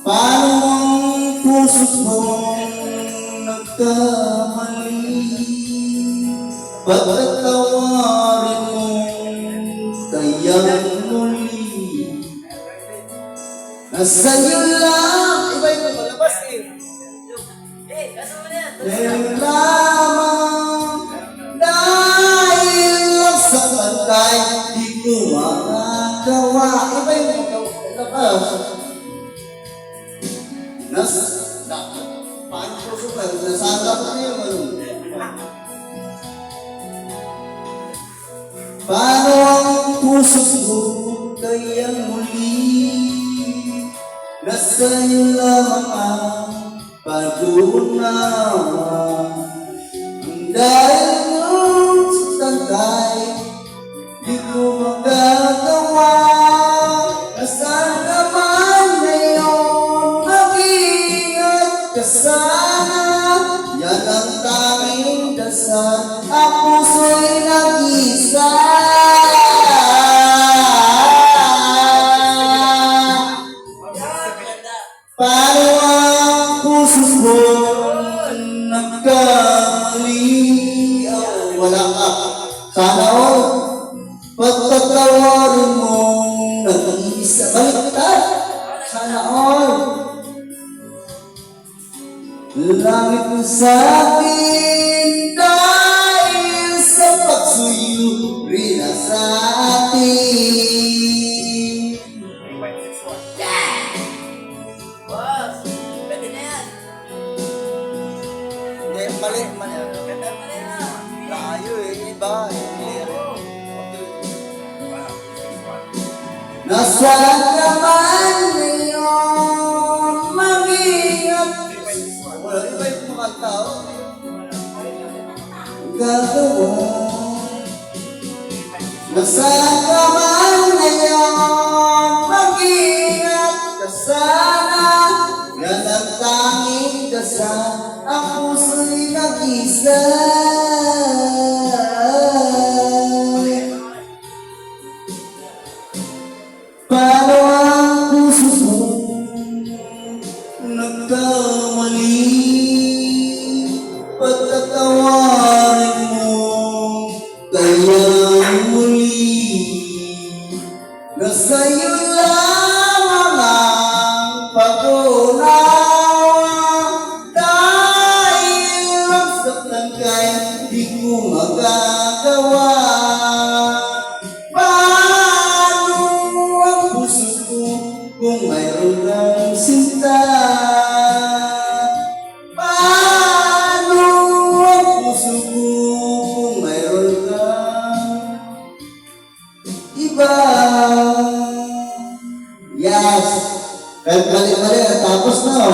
Paano ang puso kong nagkamali? Pagkatawarin mo kayang muli. Nasa'yo lang, iba ito malabas ngayon lamang dahil lang sa pantay di ko makagawa. Iba yung malabas. Paano po siya? Nasagap na yun. Paano ang puso ko kayang muli? Nasa'yo lamang ang pag-unawa. Ang dahil mo sa tantay, di ko magagawa. Nasaan ka man ngayon, mag-ingat ka sana. Yan ang tanging dasal, ang puso'y nag-isa. Paano ang puso ko nagkamali? Oh, wala ka. Sana all pagtatawarin mong nag-iisa. Baliktad. Sana all. Langit mo sa akin dahil sa pagsuyo rin sa atin. Mali. Layo iba nasaan ka man ngayon, mag-ingat. Wala iba yung mga tao. Gagawa. Nasaan ka man ngayon, mag-ingat ka sana. Yan ang tanging dasal, ang puso'y nag-isa. Paano ang puso mo nagkamali? Pagtatawarin mo kayang muli. Nasa'yo lamang ang pag-unawa. Di ko magagawa. Paano ang puso ko kung mayroon ng sinta? Paano ang puso ko kung mayroon ng iba? Yes! Kahit mali-mali, tapos na.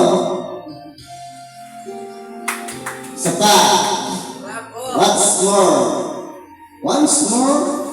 Isa pa. What's more? Once more.